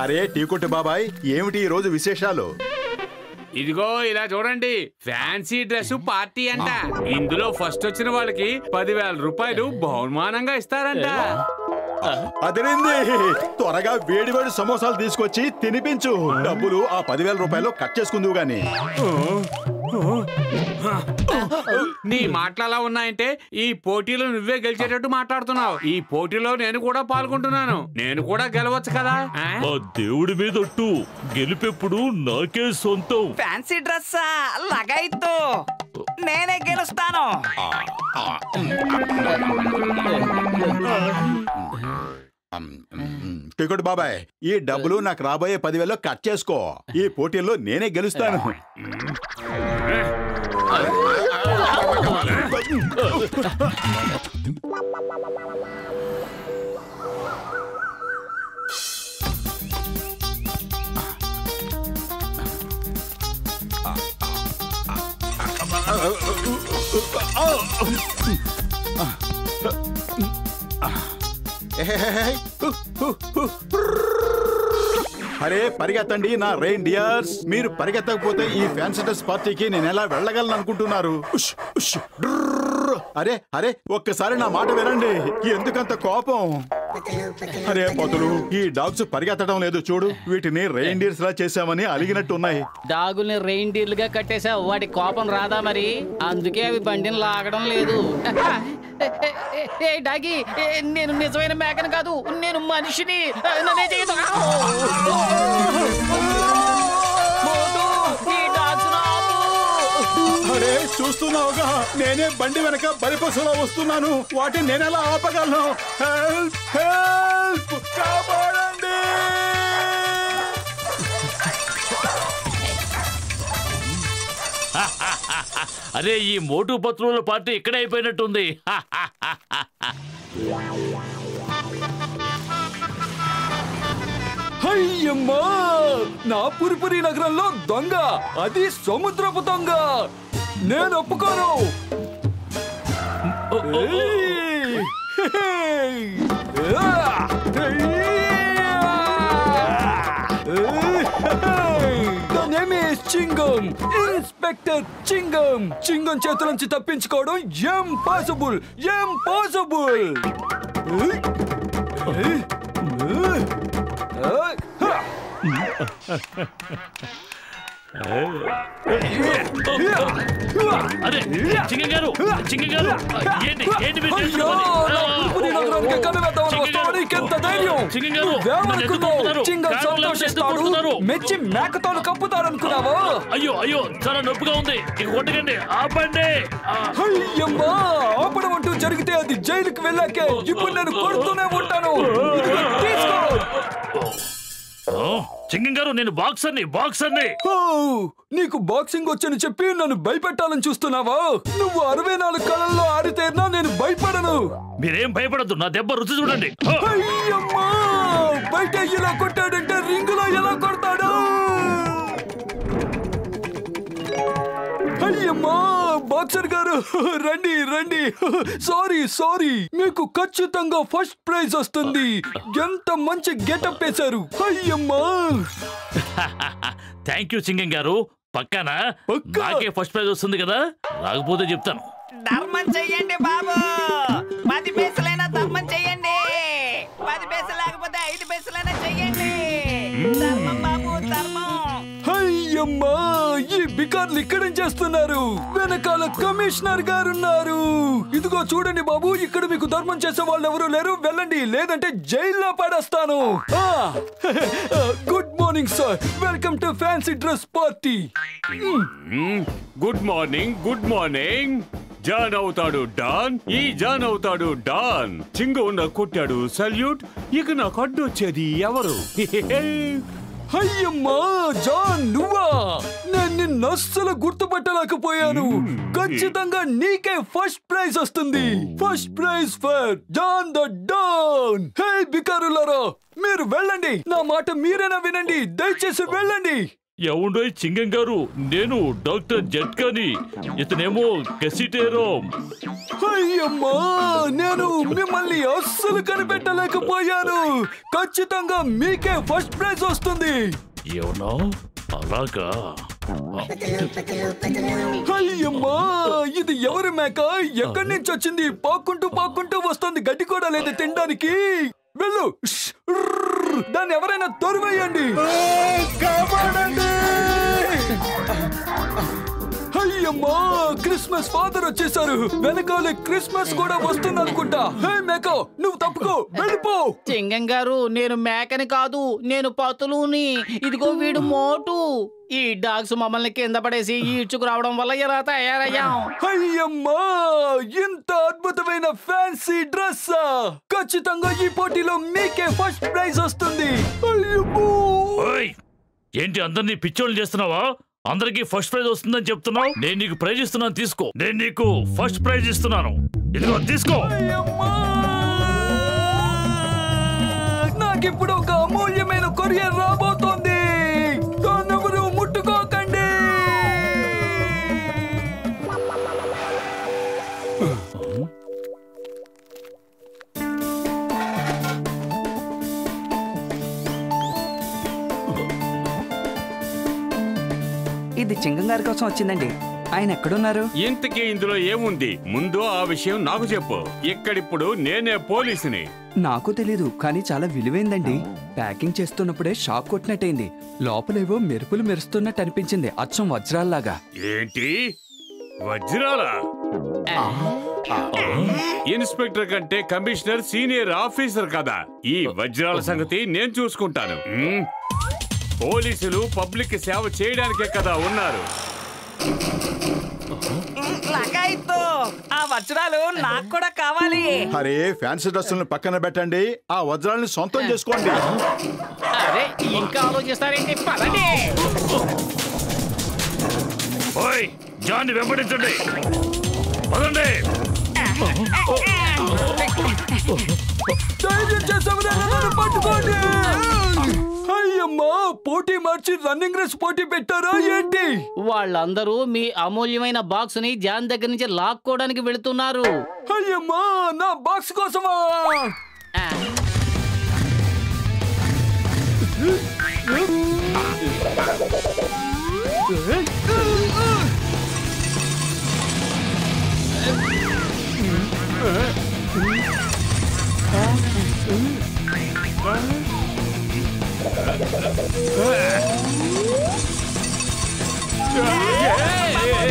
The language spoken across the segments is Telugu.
అరే టీకొట్టు బాబాయ్, ఏమిటి ఈ రోజు విశేషాలు? ఇదిగో ఇలా చూడండి, ఫ్యాన్సీ డ్రెస్ పార్టీ అంట. ఇందులో ఫస్ట్ వచ్చిన వాళ్ళకి 10,000 రూపాయలు బహుమానంగా ఇస్తారంట. అదేంది, త్వరగా వేడి వేడి సమోసాలు తీసుకొచ్చి తినిపించు. డబ్బులు ఆ 10,000 రూపాయలు కట్ చేసుకుందువు గాని. నీ మాటలు అలా ఉన్నాయంటే ఈ పోటీలో నువ్వే గెలిచేటట్టు మాట్లాడుతున్నావు. ఈ పోటీలో నేను కూడా పాల్గొంటున్నాను, నేను కూడా గెలవచ్చు కదా. ఆ దేవుడి మీద ఒట్టు, గెలిపెప్పుడు నాకే సొంతం. ఫ్యాన్సీ డ్రెస్ లగైతు, నేనే గెలుస్తాను. టికెట్ బాబాయ్, ఈ డబ్బులు నాకు రాబోయే 10,000 కట్ చేసుకో. ఈ పోటీల్లో నేనే గెలుస్తాను. అరే పరిగెత్తండి నా రెయిన్డియర్స్. మీరు పరిగెత్తకపోతే ఈ ఫ్యాన్సీ డ్రెస్ పార్టీకి నేను ఎలా వెళ్ళగలను అనుకుంటున్నారు? అరే అరే ఒక్కసారి నా మాట వినండి. ఎందుకంత కోపం? అరే పొతులు, ఈ డాగ్స్ పరిగెత్తడం లేదు చూడు. వీటిని రెయిన్డియర్స్ లా చేసామని అలిగినట్టు ఉన్నాయి. డాగుల్ని రెయిన్డియర్లుగా కట్టేసావు, వాటి కోపం రాదా మరి? అందుకే అవి బండిని లాగడం లేదు. ఏ డాగి, నేను నిజమైన మేకను కాదు, నేను మనిషిని. నన్నే చేయదు. అరే చూస్తున్నావుగా, నేనే బండి వెనక బలిపశులా వస్తున్నాను. వాటిని నేనెలా ఆపగలను? హెల్ప్ హెల్ప్, కాపాడండి. అరే ఈ మోటు పత్రుల పార్టీ ఇక్కడే అయిపోయినట్టుంది. అయ్యమ్మా, నా పురిపురి నగరంలో దొంగ, అది సముద్రపు దొంగ. నేను ఒప్పుకోను. చింగం, ఇన్స్పెక్టర్ చింగం. చింగం చేతుల నుంచి తప్పించుకోవడం ఇంపాసిబుల్, ఇంపాసిబుల్. అరే చింగం గారు, చింగం గారు, ఏంటి ఏంటి మీరు చేస్తున్నది? మెచ్చి మేకతోలు కప్పుతారనుకున్నావా? అయ్యో అయ్యో, చాలా నొప్పిగా ఉంది, ఇక కొట్టకండి, ఆపండి. అయ్యమ్మా, ఆపడం అంటూ జరిగితే అది జైలుకి వెళ్ళాకే. ఇప్పుడు నేను కొడుతూనే ఉంటాను. తీసుకో. చింగం గారు, నేను బాక్సర్ని, బాక్సర్ని. నీకు బాక్సింగ్ వచ్చని చెప్పి నన్ను భయపెట్టాలని చూస్తున్నావా? నువ్వు 64 కళల్లో ఆడితేనా నేను భయపడను. మీరేం భయపడద్దు, నా దెబ్బ రుచి చూడండి. అయ్యమ్మా, బయట ఇలా కొట్టాడంటే రింగులో ఎలా కొడతాడు? అయ్యమ్మా, బాక్సర్ గారు రండి రండి. సారీ సారీ, మీకు ఖచ్చితంగా ఫస్ట్ ప్రైజ్ వస్తుంది. ఎంత మంచి గెటప్ వేశారు. అయ్యమ్మా. థ్యాంక్ యూ చింగం గారు. పక్కన నాకే ఫస్ట్ ప్రైజ్ వస్తుంది కదా, రాకపోతే చెప్తాను. ధర్మం చెయ్యండి బాబు, 10 పైసలైనా ధర్మం చెయ్యండి. 10 పైసలు లేకపోతే 5 పైసలైనా చెయ్యండి. ధర్మం బాబు, ధర్మం. అయ్యమ్మా, ఈ బికార్లు ఇక్కడేం చేస్తున్నారు? వెనకాల కమిషనర్ గారున్నారు. ఇదిగో చూడండి బాబు, ఇక్కడ మీకు ధర్మం చేసే వాళ్ళు ఎవరు లేరు. వెళ్ళండి, లేదంటే జైల్లో పడేస్తాను. Good morning sir, welcome to fancy dress party. Good morning, good morning. John అవుతాడు డాన్, ఈ జాన్ అవుతాడు డాన్. చింగ ఉన్న కొట్టాడు సల్యూట్. ఇక నాకు అడ్డు వచ్చేది ఎవరు? అయ్యమ్మా, జాన్ నువ్వా? నేను నిన్ను అస్సలు గుర్తుపట్టలేకపోయాను. ఖచ్చితంగా నీకే ఫస్ట్ ప్రైజ్ వస్తుంది. First prize for John the don. హే బికారులారా, మీరు వెళ్ళండి. నా మాట మీరైనా వినండి, దయచేసి వెళ్ళండి. ఎవడో చింగం గారు, నేను డాక్టర్ జట్కాని, ఇతనేమో కసిటేరోం. అయ్యమ్మా, నేను మిమ్మల్ని అస్సలు కనిపెట్టలేకపోయాను. ఖచ్చితంగా మీకే ఫస్ట్ ప్రైజ్ వస్తుంది. ఏమన్నా అలాగా? అయ్యమ్మా, ఇది ఎవరి మేక? ఎక్కడి నుంచి వచ్చింది? పాక్కుంటూ వస్తుంది. గడ్డి కూడా లేదు తినడానికి. వెళ్ళు, దాన్ని ఎవరైనా తొరివేయండి. అయ్యమ్మా, క్రిస్మస్ ఫాదర్ వచ్చేసారు. వెనకాలే క్రిస్మస్ కూడా వస్తుంది అనుకుంటా. హే మేక, నువ్వు తప్పుకో, వెళ్ళిపో. చింగం గారు, నేను మేకని కాదు, నేను పతులుని. ఇదిగో వీడు మోటు. ఈ డాగ్స్ మమ్మల్ని కింద పడేసి ఈడ్చుకు రావడం వల్ల ఇలా తయారయ్యాం. అయ్యమ్మా, ఇంత అద్భుతమైన ఫ్యాన్సీ డ్రెస్! ఖచ్చితంగా ఈ పోటీలో మీకే ఫస్ట్ ప్రైజ్ వస్తుంది. అయ్యమ్మో! ఓయ్, ఏంటి అందరినీ పిచ్చోళ్ళు చేస్తున్నావా? అందరికి ఫస్ట్ ప్రైజ్ వస్తుందని చెప్తున్నావు. నేను నీకు ప్రైజ్ ఇస్తున్నాను, తీసుకో. నేను నీకు ఫస్ట్ ప్రైజ్ ఇస్తున్నాను, ఇదిగో తీసుకో. అయ్యమ్మా! నాకిప్పుడు ఒక అమూల్యమైన కొరియర్ రాబోతోంది. దాన్నెవరూ ముట్టుకోకండి. ఇది చింగం గారి కోసం వచ్చిందండి. ఆయన ఎక్కడున్నారు? ఇంతకీ ఇందులో ఏముంది? ముందు ఆ విషయం నాకు చెప్పు. ఇక్కడిప్పుడు నేనే పోలీసుని. నాకు తెలీదు, కానీ చాలా విలువైందండి. Packing చేస్తున్నప్పుడే shock కొట్టినట్టయింది. లోపలేవో మెరుపులు మెరుస్తున్నట్టు అనిపించింది, అచ్చం వజ్రాల్లాగా. ఏంటి వజ్రాలా? ఇన్స్పెక్టర్ కంటే కమిషనర్ సీనియర్ ఆఫీసర్ కదా. ఈ వజ్రాల సంగతి నేను చూసుకుంటాను. పోలీసులు పబ్లిక్ సేవ చేయడానికే కదా ఉన్నారు. లగాయితో ఆ వజ్రాలు నాకు కూడా కావాలి. అరే, ఫ్యాన్సీ డ్రెస్సులను పక్కన పెట్టండి, ఆ వజ్రాలని సొంతం చేసుకోండి. అరే, ఇంకా ఆలోచిస్తారేంటి? పదండి. ఓయ్, జాన్ని వెంబడించండి, పదండి. ధైర్యం చేసావురా, నన్ను పట్టుకోండి. అయ్యమ్మా, పోటీ మార్చి రన్నింగ్ రేస్ పోటీ పెట్టారా ఏంటి? వాళ్ళందరూ మీ అమూల్యమైన బాక్స్ ని జాన్ దగ్గర నుంచి లాక్కోవడానికి వెళుతున్నారు. అయ్యమ్మా, నా బాక్స్ కోసమా?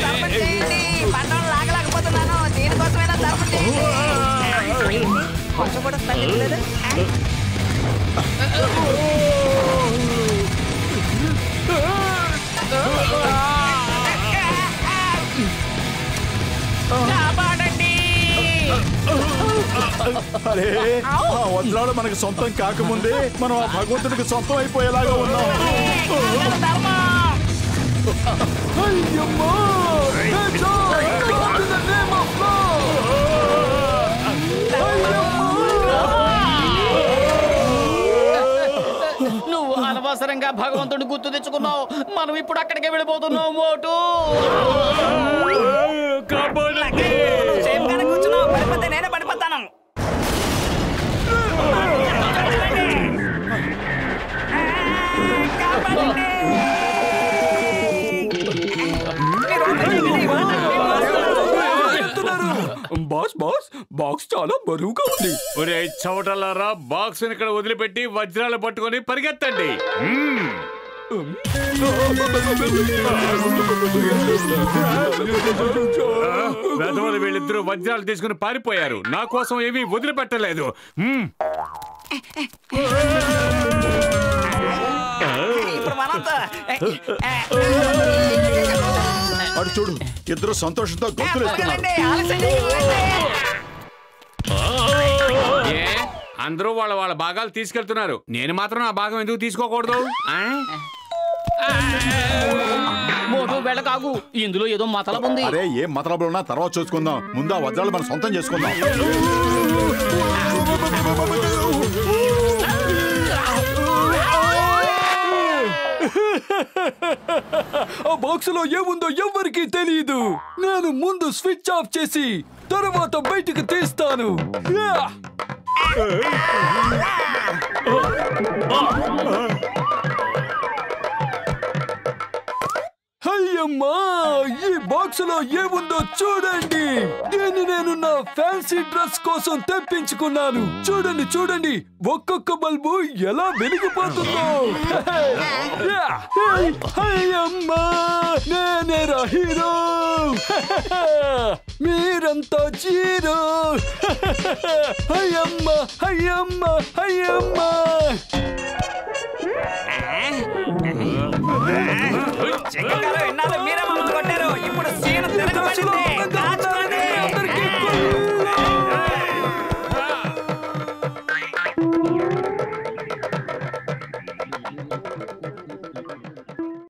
ధర్మం చేయండి. బండం లాగలేకపోతున్నాను. దీనికోసమైనా ధర్మం చేయండి. కొంచెం కూడా స్మెల్ లేదు. కాపాడండి. అరే, ఆ వజ్రాలు మనకు సొంతం కాకముందే మనం ఆ భగవంతుడికి సొంతం అయిపోయేలాగా ఉన్నాం. ధర్మం. అయ్యమ్మా! నువ్వు అనవసరంగా భగవంతుడిని గుర్తు తెచ్చుకున్నావు. మనం ఇప్పుడు అక్కడికే వెళ్ళిపోతున్నావు మోటు. సేఫ్ గానే కూర్చున్నావు. పడిపోతే నేనే పడిపోతాను. కాపాడండి. బాక్స్ చాలా బరువుగా ఉంది. ఒరే చవటలారా, బాక్స్ ఇక్కడ వదిలిపెట్టి వజ్రాలు పట్టుకొని పరిగెత్తండి. వెధవలు వీళ్ళిద్దరూ వజ్రాలు తీసుకుని పారిపోయారు. నా కోసం ఏమీ వదిలిపెట్టలేదు. ఇప్పుడు మనంతా అటు చూడు, ఇద్దరు సంతోషంతో గొంతులు వేస్తున్నారు. అందరూ వాళ్ళ వాళ్ళ భాగాలు తీసుకెళ్తున్నారు. నేను మాత్రం నా భాగం ఎందుకు తీసుకోకూడదు? మోటు వెళ్ళకాగు, ఇందులో ఏదో మతలబు ఉంది. అరే, ఏం మతలబులు ఉన్నా తర్వాత చూసుకుందాం. ముందు ఆ వజ్రాలు మనం సొంతం చేసుకుందాం. ఆ బాక్స్ లో ఏముందో ఎవ్వరికీ తెలియదు. నేను ముందు స్విచ్ ఆఫ్ చేసి తర్వాత బయటికి తీస్తాను. అయ్యమ్మా, ఈ బాక్స్ లో ఏముందో చూడండి. దీన్ని నేను నా ఫ్యాన్సీ డ్రెస్ కోసం తెప్పించుకున్నాను. చూడండి చూడండి, ఒక్కొక్క బల్బు ఎలా వెలిగిపోతుందో. అయ్యమ్మా, నేనేరా హీరో, మీరంతా జీరో. అయ్యమ్మా అయ్యమ్మా అయ్యమ్మా. విన్నారా మీరు?